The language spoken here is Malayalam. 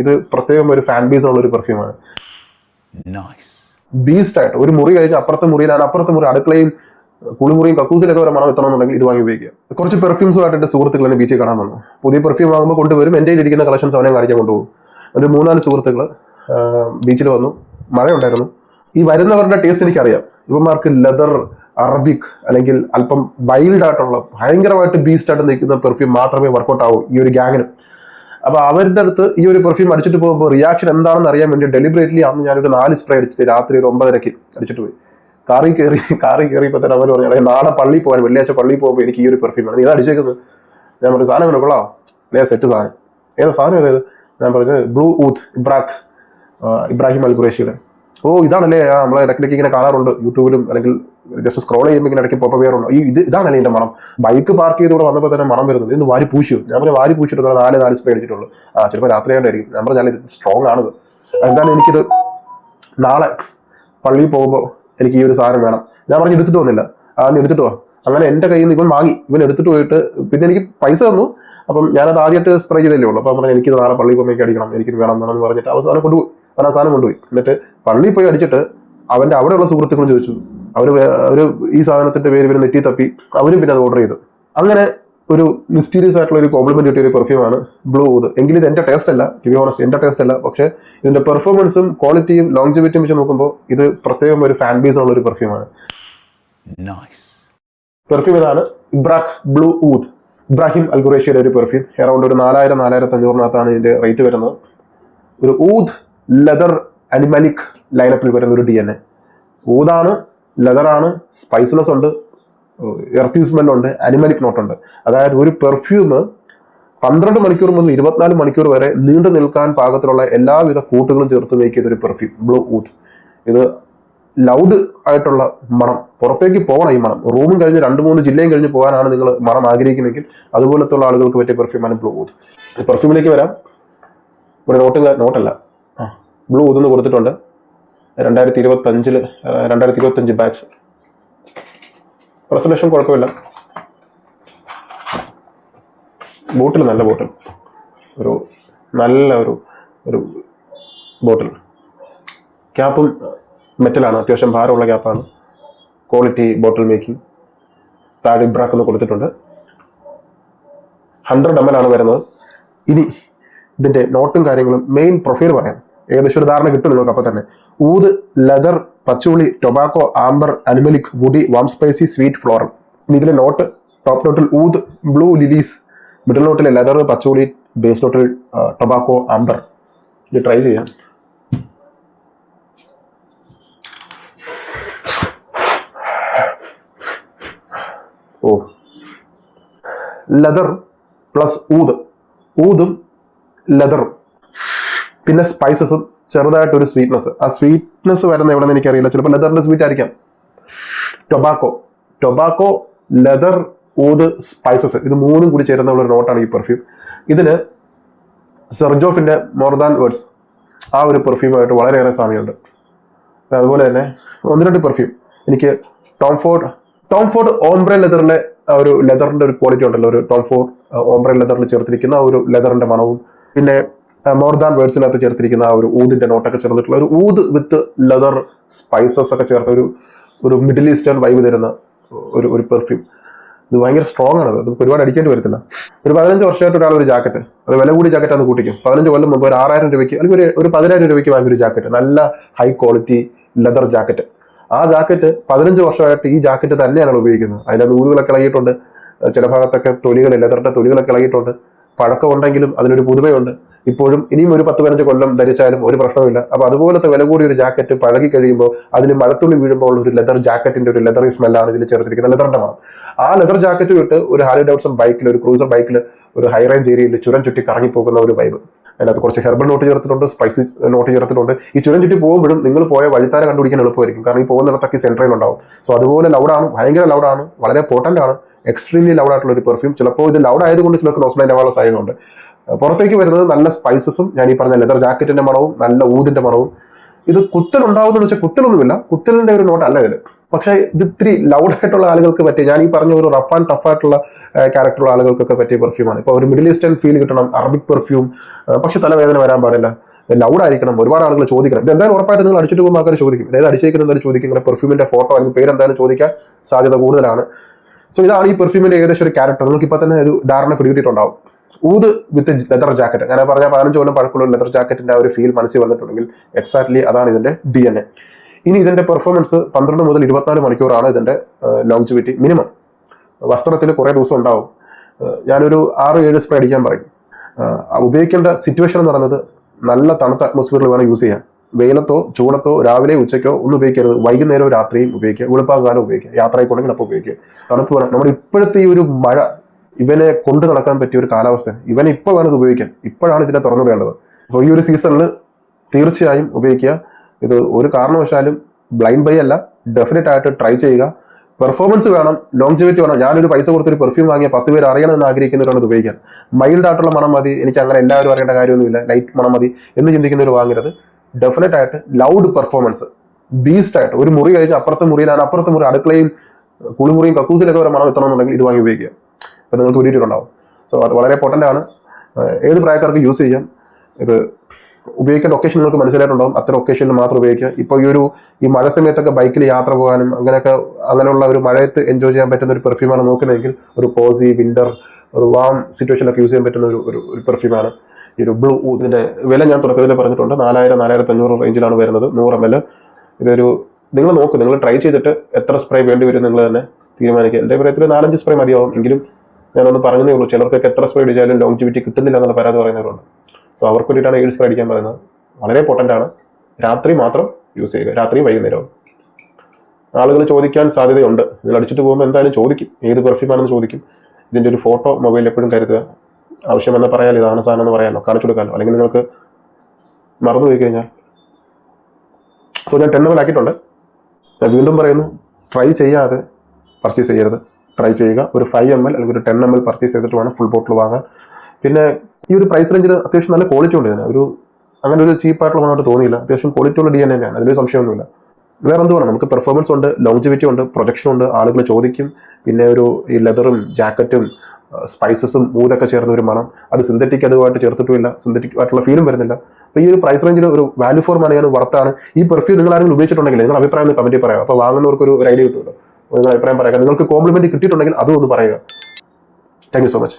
ഇത് പ്രത്യേകം ഒരു ഫാൻ ബേസ് ഉള്ള ഒരു പെർഫ്യൂമാണ്. ബീസ്റ്റ് ആയിട്ട് ഒരു മുറി കഴിഞ്ഞ് അപ്പുറത്തെ മുറിയിലാണ്, അപ്പുറത്തെ മുറി അടുക്കളയും കുളിമുറിയും കക്കൂസിലൊക്കെ ഒരു മണം എത്തണമെന്നുണ്ടെങ്കിൽ ഇത് വാങ്ങി ഉപയോഗിക്കുക. കുറച്ച് പെർഫ്യൂംസുമായിട്ട് എൻ്റെ സുഹൃത്തുക്കൾ എന്നെ ബീച്ചിൽ കാണാൻ വന്നു. പുതിയ പെർഫ്യൂം വാങ്ങുമ്പോൾ കൊണ്ടുവരും, എൻ്റെ ഇരിക്കുന്ന കളക്ഷൻസ് അവനെ കാണിക്കാൻ കൊണ്ടുപോകും. ഒരു 3-4 സുഹൃത്തുക്കൾ ബീച്ചിൽ വന്നു. മഴയുണ്ടായിരുന്നു. ഈ വരുന്നവരുടെ ടേസ്റ്റ് എനിക്കറിയാം. ഇവന്മാർക്ക് ലെതർ, അറബിക് അല്ലെങ്കിൽ അല്പം വൈൽഡ് ആയിട്ടുള്ള ഭയങ്കരമായിട്ട് ബീസ്റ്റ് ആയിട്ട് നിൽക്കുന്ന പെർഫ്യൂം മാത്രമേ വർക്കൗട്ട് ആവൂ ഈ ഒരു ഗ്യാങ്ങിന്. അപ്പോൾ അവരുടെ അടുത്ത് ഈ ഒരു പെർഫ്യൂം അടിച്ചിട്ട് പോകുമ്പോൾ റിയാക്ഷൻ എന്താണെന്ന് അറിയാൻ വേണ്ടി ഡെലിബറേറ്റ്ലി അന്ന് ഞാനൊരു 4 സ്പ്രേ അടിച്ചിട്ട് രാത്രി ഒരു 9:30 അടിച്ചിട്ട് പോയി. കാറിൽ കയറിയപ്പോൾ തന്നെ അവർ പറഞ്ഞു, നാളെ പള്ളിയിൽ പോകാൻ, വെള്ളിയാഴ്ച പള്ളിയിൽ പോകുമ്പോൾ എനിക്ക് ഈ ഒരു പെർഫ്യൂമാണ്, നീ അടിച്ചേക്കുന്നത്. ഞാൻ പറഞ്ഞു സാധനം വേണം, കൊള്ളാം, സെറ്റ് സാധനം. ഏതാ സാധനം ഏത്? ഞാൻ പറഞ്ഞത് ബ്ലൂ ഊത്ത് ഇബ്രാഹിം അൽ ഖുറേഷിയുടെ. ഓ ഇതാണല്ലേ, നമ്മളെ ഇടയ്ക്കിടയ്ക്ക് ഇങ്ങനെ കാണാറുണ്ട് യൂട്യൂബിലും, അല്ലെങ്കിൽ ജസ്റ്റ് സ്ക്രോൾ ചെയ്യുമ്പോൾ ഇങ്ങനെ ഇടയ്ക്ക് പോപ്പ് ചെയ്യാറുണ്ട്. ഇതാണല്ലേ എൻ്റെ മണം. ബൈക്ക് പാർക്ക് ചെയ്തുകൂടെ വന്നപ്പോൾ തന്നെ മണം വരുന്നത്. ഇന്ന് വാരി പൂശിയോ? ഞാൻ പറഞ്ഞാൽ വാരി പൂശിയിട്ട് 4 സ്പ്രേ അടിച്ചിട്ടുള്ളൂ. ചിലപ്പോൾ രാത്രിയായിട്ടായിരിക്കും. ഞാൻ പറഞ്ഞാൽ ഇത് സ്ട്രോങ് ആണിത്. എന്തായാലും എനിക്കിത് നാളെ പള്ളിയിൽ പോകുമ്പോൾ എനിക്ക് ഈ ഒരു സാധനം വേണം. ഞാൻ പറഞ്ഞ് എടുത്തിട്ട് വന്നില്ല. നീ എടുത്തിട്ട് പോവാ. അങ്ങനെ എൻ്റെ കയ്യിൽ നിന്ന് ഇവൻ വാങ്ങി. ഇവൻ എടുത്തിട്ട് പോയിട്ട് പിന്നെ എനിക്ക് പൈസ തന്നു. അപ്പം ഞാനത് ആദ്യമായിട്ട് സ്പ്രേ ചെയ്തല്ലേ ഉള്ളൂ. അപ്പം പറഞ്ഞാൽ എനിക്കിത് നാളെ പള്ളിയിൽ പോകുമ്പോൾ അടിക്കണം, എനിക്കിത് വേണം എന്ന് പറഞ്ഞിട്ട് അവസാനം കൊണ്ടുപോയി. അവൻ ആ സാധനം കൊണ്ടുപോയി. എന്നിട്ട് പള്ളിയിൽ പോയി അടിച്ചിട്ട് അവൻ്റെ അവിടെയുള്ള സുഹൃത്തുക്കളും ചോദിച്ചു. അവർ ഈ സാധനത്തിൻ്റെ പേര് ഇവർ നെറ്റി തപ്പി അവരും പിന്നെ അത് ഓർഡർ ചെയ്തു. അങ്ങനെ ഒരു മിസ്റ്റീരിയസ് ആയിട്ടുള്ള ഒരു കോംപ്ലിമെന്റ് കിട്ടിയ ഒരു പെർഫ്യൂമാണ് ബ്ലൂ ഊത്ത്. എങ്കിലും ഇത് എൻ്റെ ടേസ്റ്റ് അല്ല, ടു ബി ഓണസ്റ്റ്, എൻ്റെ ടേസ്റ്റ് അല്ല. പക്ഷേ ഇതിന്റെ പെർഫോമൻസും ക്വാളിറ്റിയും ലോങ്ജിവിറ്റിയും വെച്ച് നോക്കുമ്പോൾ ഇത് പ്രത്യേകം ഒരു ഫാൻ ബേസ് ഉള്ള ഒരു പെർഫ്യൂമാണ്. പെർഫ്യൂം ഇതാണ് ബ്ലൂ ഊത്ത്, ഇബ്രാഹിം അൽ ഖുറേഷിയുടെ ഒരു പെർഫ്യൂം. അറൗണ്ട് ഒരു 4000-4500 ഇതിന്റെ റേറ്റ് വരുന്നത്. ഒരു ഊദ് ലെതർ അനിമലിക് ലൈനപ്പിൽ വരുന്ന ഒരു DNA. ഊതാണ്, ലെതറാണ്, സ്പൈസ്നെസ് ഉണ്ട്, എർത്തി സ്മെല്ലുണ്ട്, അനിമലിക് നോട്ടുണ്ട്. അതായത് ഒരു പെർഫ്യൂം 12 മണിക്കൂർ മുതൽ 24 മണിക്കൂർ വരെ നീണ്ടു നിൽക്കാൻ പാകത്തിലുള്ള എല്ലാവിധ കൂട്ടുകളും ചേർത്ത് വയ്ക്കിയ ഒരു പെർഫ്യൂം ബ്ലൂ ഊത്ത്. ഇത് ലൗഡ് ആയിട്ടുള്ള മണം, പുറത്തേക്ക് പോകണം ഈ മണം. റൂമും കഴിഞ്ഞ് 2-3 ജില്ലയും കഴിഞ്ഞ് പോകാനാണ് നിങ്ങൾ മണം ആഗ്രഹിക്കുന്നെങ്കിൽ അതുപോലത്തെ ഉള്ള ആളുകൾക്ക് പറ്റിയ പെർഫ്യൂമാണ് ബ്ലൂ ഊത്ത്. പെർഫ്യൂമിലേക്ക് വരാം. ഇവിടെ നോട്ടല്ല, ബ്ലൂ ഊത്ത് എന്ന് കൊടുത്തിട്ടുണ്ട്. 2025 ബാച്ച്. പ്രസന്റേഷൻ കുഴപ്പമില്ല. ബോട്ടിൽ നല്ല ബോട്ടിൽ, ഒരു നല്ല ഒരു ബോട്ടിൽ. ക്യാപ്പും മെറ്റലാണ്, അത്യാവശ്യം ഭാരമുള്ള ക്യാപ്പാണ്. ക്വാളിറ്റി ബോട്ടിൽ മേക്കിംഗ്. താഴെ ഇബ്രാക്ക് എന്ന് കൊടുത്തിട്ടുണ്ട്. 100 ml ആണ് വരുന്നത്. ഇനി ഇതിന്റെ നോട്ടും കാര്യങ്ങളും മെയിൻ പ്രൊഫൈൽ പറയാം. ഏകദേശം ഒരു ധാരണ കിട്ടും നിങ്ങൾക്ക് അപ്പം തന്നെ. Oud, leather, patchouli, tobacco, amber, animalic, woody, warm spicy, sweet, floral. ഇനി ഇതിലെ നോട്ട്, ടോപ്പ് നോട്ടിൽ ഊദ്, ബ്ലൂ, ലിലീസ്. മിഡിൽ നോട്ടിൽ ലെതർ, പച്ചുളി. ബേസ് നോട്ടിൽ ടൊബാക്കോ, ആംബർ. ഇത് ട്രൈ ചെയ്യാം. ഓ, ലെതർ പ്ലസ് ഊതും ലെതറും പിന്നെ സ്പൈസസും ചെറുതായിട്ടൊരു സ്വീറ്റ്നെസ്. ആ സ്വീറ്റ്നെസ് വരുന്ന എവിടെ നിന്ന് എനിക്കറിയില്ല. ചിലപ്പോൾ ലെതറിന്റെ സ്വീറ്റ് ആയിരിക്കാം. ടൊബാക്കോ, ലെതർ, ഊത്, സ്പൈസസ്, ഇത് 3 കൂടി ചേരുന്ന ഒരു നോട്ടാണ് ഈ പെർഫ്യൂം. ഇതിന് സെർജോഫിന്റെ മോർ ദാൻ വേർഡ്സ് ആ ഒരു പെർഫ്യൂമായിട്ട് വളരെയേറെ സാമ്യമുണ്ട്. അതുപോലെ തന്നെ 1-2 പെർഫ്യൂം എനിക്ക് ടോം ഫോർഡ് ഓംബ്രെ ലെതറിലെ ഒരു ലെതറിന്റെ ഒരു ക്വാളിറ്റി ഉണ്ടല്ലോ, ഒരു ടോം ഫോർഡ് ഓംബ്രെ ലെതറിൽ ചേർത്തിരിക്കുന്ന ആ ഒരു ലെതറിന്റെ മണവും, പിന്നെ മോർ ദാൻ വേർഡ്സിനകത്ത് ചേർത്തിരിക്കുന്ന ആ ഒരു ഊതിന്റെ നോട്ടൊക്കെ ചേർത്തിട്ടുള്ള ഒരു ഊത് വിത്ത് ലെതർ സ്പൈസസ് ഒക്കെ ചേർത്ത ഒരു മിഡിൽ ഈസ്റ്റേൺ വൈബ് തരുന്ന ഒരു പെർഫ്യൂം. ഇത് ഭയങ്കര സ്ട്രോങ് ആണ്. അത് നമുക്ക് ഒരുപാട് അടിക്കേണ്ടി വരത്തില്ല. ഒരു 15 വർഷമായിട്ട് ഒരാൾ ഒരു ജാക്കറ്റ്, അത് വില കൂടി ജാക്കറ്റാന്ന് കൂട്ടിക്കും. 15 കൊല്ലം മുമ്പ് ഒരു 6000 രൂപയ്ക്ക് അല്ലെങ്കിൽ ഒരു 10000 രൂപയ്ക്ക് വാങ്ങിയ ഒരു ജാക്കറ്റ്, നല്ല ഹൈ ക്വാളിറ്റി ലെതർ ജാക്കറ്റ്. ആ ജാക്കറ്റ് 15 വർഷമായിട്ട് ഈ ജാക്കറ്റ് തന്നെയാണ് ഉപയോഗിക്കുന്നത്. അതിലെ നൂലുകളൊക്കെ ഇളകിയിട്ടുണ്ട്, ചില ഭാഗത്തൊക്കെ ലെതറിന്റെ തൊലികളൊക്കെ ഇളകിയിട്ടുണ്ട്. പഴക്കമുണ്ടെങ്കിലും അതിനൊരു പുതുമയുണ്ട്. ഇപ്പോഴും ഇനിയും ഒരു 10-15 കൊല്ലം ധരിച്ചാലും ഒരു പ്രശ്നമില്ല. അപ്പൊ അതുപോലത്തെ വില കൂടിയ ഒരു ജാക്കറ്റ് പഴകി കഴിയുമ്പോൾ അതിന് മഴത്തുള്ളി വീഴുമ്പോൾ ഒരു ലെതർ ജാക്കറ്റിന്റെ ഒരു ലെതറി സ്മെല്ലാണ് ഇതിൽ ചേർത്തിരിക്കുന്ന ലെതറിന്റെ മണം. ആ ലെതർ ജാക്കറ്റ് വിട്ട് ഒരു ഹാർലി ഡേവിഡ്സൺ ബൈക്കിൽ, ഒരു ക്രൂസർ ബൈക്കിൽ, ഒരു ഹൈ റേഞ്ച് ഏരിയയിൽ ചുരം ചുറ്റി കറങ്ങിപ്പോകുന്ന ഒരു വൈബ്. അതിനകത്ത് കുറച്ച് ഹെർബൽ നോട്ട് ചേർത്തിട്ടുണ്ട്, സ്പൈസി നോട്ട് ചേർത്തിട്ടുണ്ട്. ഈ ചുരം ചുറ്റി പോകുമ്പോഴും നിങ്ങൾ പോയ വഴിത്താര കണ്ടുപിടിക്കാൻ എളുപ്പമായിരിക്കും. കാരണം ഈ പോകുന്നിടത്തൊക്കെ സെൻട്രയിൽ ഉണ്ടാവും. സോ അതുപോലെ ലൗഡാണ്, ഭയങ്കര ലൗഡാണ്, വളരെ പോർട്ടന്റ് ആണ്, എക്സ്ട്രീംലി ലൗഡ് ആയിട്ടുള്ള ഒരു പെർഫ്യൂം. ചിലപ്പോൾ ഇത് ലൗഡ് ആയതുകൊണ്ട് ചിലർക്ക് നോസ്മൈൻഡ് ആവാനുള്ള സാധ്യതയുണ്ട്. പുറത്തേക്ക് വരുന്നത് നല്ല സ്പൈസസും ഞാൻ ഈ പറഞ്ഞ ലെതർ ജാക്കറ്റിന്റെ മണവും നല്ല ഊതിന്റെ മണവും. ഇത് കുത്തലുണ്ടാവുമെന്ന് വെച്ചാൽ കുത്തലൊന്നുമില്ല, കുത്തലിന്റെ ഒരു നോട്ട് അല്ല ഇതിൽ. പക്ഷേ ഇത് ഇത്തിരി ലൗഡായിട്ടുള്ള ആളുകൾക്ക് പറ്റിയ, ഞാൻ ഈ പറഞ്ഞ ഒരു റഫ് ആൻഡ് ടഫ് ആയിട്ടുള്ള ക്യാരക്ടറുള്ള ആളുകൾക്കൊക്കെ പറ്റിയ പെർഫ്യൂമാണ്. ഇപ്പോൾ ഒരു മിഡിൽ ഈസ്റ്റേൺ ഫീൽ കിട്ടണം, അറബിക് പെർഫ്യൂം, പക്ഷെ തലവേദന വരാൻ പാടില്ല, ലൗഡായിരിക്കണം, ഒരുപാട് ആളുകൾ ചോദിക്കണം. ഇത് എന്തായാലും ഉറപ്പായിട്ട് നിങ്ങൾ അടിച്ചിട്ട് പോകുമ്പോൾ ആൾക്കാർ ചോദിക്കും, അതായത് അടിച്ചേക്കുന്ന എന്തായാലും ചോദിക്കും, നിങ്ങളുടെ പെർഫ്യൂമിന്റെ ഫോട്ടോ അല്ലെങ്കിൽ പേര് എന്തായാലും ചോദിക്കാൻ സാധ്യത കൂടുതലാണ്. സോ ഇതാണ് ഈ പെർഫ്യൂമിന്റെ ഏകദേശം ഒരു ക്യാരക്ടർ. നിങ്ങൾക്ക് ഇപ്പോൾ തന്നെ ഒരു ധാരണ പിടികിട്ടിട്ടുണ്ടാവും. ഊത് വിത്ത് ലെതർ ജാക്കറ്റ്, ഞാൻ പറഞ്ഞ 15 കൊല്ലം പഴക്കമുള്ള ലെതർ ജാക്കറ്റിന്റെ ആ ഒരു ഫീൽ മനസ്സിൽ വന്നിട്ടുണ്ടെങ്കിൽ എക്സാക്ട്ലി അതാണ് ഇതിന്റെ DNA. ഇനി ഇതിന്റെ പെർഫോമൻസ് 12 മുതൽ 24 മണിക്കൂറാണ് ഇതിന്റെ ലോങ്ജിവിറ്റി മിനിമം. വസ്ത്രത്തിൽ കുറേ ദിവസം ഉണ്ടാവും. ഞാനൊരു 6-7 സ്പ്രേ അടിക്കാൻ പറയും. ഉപയോഗിക്കേണ്ട സിറ്റുവേഷൻ എന്ന് പറയുന്നത് നല്ല തണുത്ത അറ്റ്മോസ്ഫിയറിൽ വേണം യൂസ് ചെയ്യാൻ. വെയിലത്തോ ചൂടത്തോ രാവിലെ ഉച്ചയ്ക്കോ ഒന്നും ഉപയോഗിക്കരുത്. വൈകുന്നേരവും രാത്രിയും ഉപയോഗിക്കുക, വെളുപ്പാകാലം ഉപയോഗിക്കുക, യാത്രയ്ക്കുണ്ടെങ്കിൽ അപ്പോൾ ഉപയോഗിക്കുക. തണുപ്പ് വേണം. നമ്മുടെ ഇപ്പോഴത്തെ ഈ ഒരു മഴ ഇവനെ കൊണ്ടു നടക്കാൻ പറ്റിയ ഒരു കാലാവസ്ഥ, ഇവനെ ഇപ്പോൾ വേണം ഇത് ഉപയോഗിക്കാൻ, ഇപ്പോഴാണ് ഇതിനെ തുറന്നു വിടേണ്ടത്. അപ്പോൾ ഈ ഒരു സീസണിൽ തീർച്ചയായും ഉപയോഗിക്കുക. ഇത് ഒരു കാരണവശാലും ബ്ലൈൻഡ് ബൈ അല്ല, ഡെഫിനറ്റ് ആയിട്ട് ട്രൈ ചെയ്യുക. പെർഫോമൻസ് വേണം, ലോങ്ജിവിറ്റി വേണം. ഞാനൊരു പൈസ കൊടുത്തൊരു പെർഫ്യൂം വാങ്ങിയ 10 പേര് അറിയണമെന്ന് ആഗ്രഹിക്കുന്നവരാണ് ഇത് ഉപയോഗിക്കാൻ. മൈൽഡ് ആയിട്ടുള്ള മണം മതി, എനിക്ക് അങ്ങനെ എല്ലാവരും അറിയേണ്ട കാര്യമൊന്നുമില്ല, ലൈറ്റ് മണം മതി എന്ന് ചിന്തിക്കുന്നവർ വാങ്ങരുത്. ഡെഫിനറ്റ് ആയിട്ട് ലൗഡ് പെർഫോമൻസ്, ബീസ്റ്റ് ആയിട്ട് ഒരു മുറി കഴിഞ്ഞ് അപ്പുറത്തെ മുറിയിലാണ്, അപ്പുറത്തെ മുറി അടുക്കളയും കുളിമുറിയും കക്കൂസിലൊക്കെ വരെ മണം എത്തണമെന്നുണ്ടെങ്കിൽ ഇത് വാങ്ങി ഉപയോഗിക്കുക. അപ്പോൾ നിങ്ങൾക്ക് വേണ്ടിയിട്ടുണ്ടാവും. സോ അത് വളരെ പൊട്ടൻ്റ് ആണ്. ഏത് പ്രായക്കാർക്ക് യൂസ് ചെയ്യാം. ഇത് ഉപയോഗിക്കേണ്ട ഒക്കേഷൻ നിങ്ങൾക്ക് മനസ്സിലായിട്ടുണ്ടാവും. അത്തരം ഒക്കേഷനിൽ മാത്രം ഉപയോഗിക്കുക. ഇപ്പോൾ ഈ മഴ സമയത്തൊക്കെ ബൈക്കിൽ യാത്ര പോകാനും അങ്ങനെയുള്ള ഒരു മഴയത്ത് എൻജോയ് ചെയ്യാൻ പറ്റുന്ന ഒരു പെർഫ്യൂമാണ് നോക്കുന്നതെങ്കിൽ ഒരു കോസി വിന്റർ, ഒരു വാം സിറ്റുവേഷനിലൊക്കെ യൂസ് ചെയ്യാൻ പറ്റുന്ന ഒരു പെർഫ്യൂമാണ് ഈ ഒരു ബ്ലൂ. ഇതിന്റെ വില ഞാൻ തുടക്കത്തിൽ പറഞ്ഞിട്ടുണ്ട്, 4000-4500 റേഞ്ചിലാണ് വരുന്നത്, 100 ml. നിങ്ങൾ നോക്ക്, നിങ്ങൾ ട്രൈ ചെയ്തിട്ട് എത്ര സ്പ്രേ വേണ്ടി വരും നിങ്ങൾ തന്നെ തീരുമാനിക്കുക. എൻ്റെ അഭിപ്രായത്തിൽ 4-5 സ്പ്രേ മതിയാവും. എങ്കിലും ഞാനൊന്ന് പറഞ്ഞതേ ഉള്ളൂ. ചിലർക്കൊക്കെ എത്ര സ്പ്രേ അടിച്ചാലും ലോങ്ജിവിറ്റി കിട്ടുന്നില്ല എന്നുള്ള പരാതി പറയുന്നവരുണ്ട്. സോ അവർക്ക് വേണ്ടിയിട്ടാണ് 7 സ്പ്രേ അടിക്കാൻ പറയുന്നത്. വളരെ പൊട്ടൻ്റ് ആണ്. രാത്രി മാത്രം യൂസ് ചെയ്യുക, രാത്രിയും വൈകുന്നേരവും. ആളുകൾ ചോദിക്കാൻ സാധ്യതയുണ്ട്. നിങ്ങൾ അടിച്ചിട്ട് പോകുമ്പോൾ എന്തായാലും ചോദിക്കും, ഏത് പെർഫ്യൂമാണെന്ന് ചോദിക്കും. ഇതിൻ്റെ ഒരു ഫോട്ടോ മൊബൈലിൽ എപ്പോഴും കരുതുക. ആവശ്യമെന്ന് പറയാലോ, ഇതാണ് സാധനം എന്ന് പറയാമല്ലോ, കാണിച്ചു കൊടുക്കാമല്ലോ. അല്ലെങ്കിൽ നിങ്ങൾക്ക് മറന്നു പോയി കഴിഞ്ഞാൽ. സോ ഞാൻ 10 ml ആക്കിയിട്ടുണ്ട്. ഞാൻ വീണ്ടും പറയുന്നു, ട്രൈ ചെയ്യാതെ പർച്ചേസ് ചെയ്യരുത്. ട്രൈ ചെയ്യുക. ഒരു 5 ml അല്ലെങ്കിൽ ഒരു 10 ml പർച്ചേസ് ചെയ്തിട്ട് വേണം ഫുൾ ബോട്ടിൽ വാങ്ങാൻ. പിന്നെ ഈ ഒരു പ്രൈസ് റേഞ്ചിൽ അത്യാവശ്യം നല്ല ക്വാളിറ്റി ഉണ്ട് ഇതിന്. അങ്ങനെ ഒരു ചീപ്പായിട്ടുള്ള മണമായിട്ട് തോന്നിയില്ല. അത്യാവശ്യം ക്വാളിറ്റി ഉള്ള DNA തന്നെയാണ്, അതിലൊരു സംശയമൊന്നുമില്ല. വേറെ എന്ത് വേണം, നമുക്ക് പെർഫോമൻസ് ഉണ്ട്, ലോങ്ജിവിറ്റി ഉണ്ട്, പ്രൊജക്ഷൻ ഉണ്ട്, ആളുകൾ ചോദിക്കും. പിന്നെ ഈ ലെതറും ജാക്കറ്റും സ്പൈസസും മൂതൊക്കെ ചേർന്ന ഒരു മണം. അത് സിന്തറ്റിക് അതുമായിട്ട് ചേർത്തിട്ടുമില്ല, സിന്തറ്റിക് ആയിട്ടുള്ള ഫീലും വരുന്നില്ല. അപ്പോൾ ഈ ഒരു പ്രൈസ് റേഞ്ചിൽ ഒരു വാല്യൂ ഫോർ മണിയാണ്, വർത്താണ്. ഈ പെർഫ്യൂം നിങ്ങൾ ആരെങ്കിലും ഉപയോഗിച്ചിട്ടുണ്ടെങ്കിൽ നിങ്ങൾ അഭിപ്രായം കമന്റിൽ പറയാം. അപ്പോൾ വാങ്ങുന്നവർക്ക് ഒരു ഐഡിയ കിട്ടുമല്ലോ. നിങ്ങൾ അഭിപ്രായം പറയാം. നിങ്ങൾക്ക് കോംപ്ലിമെന്റ് കിട്ടിയിട്ടുണ്ടെങ്കിൽ അതും ഒന്ന് പറയുക. Thank you so much.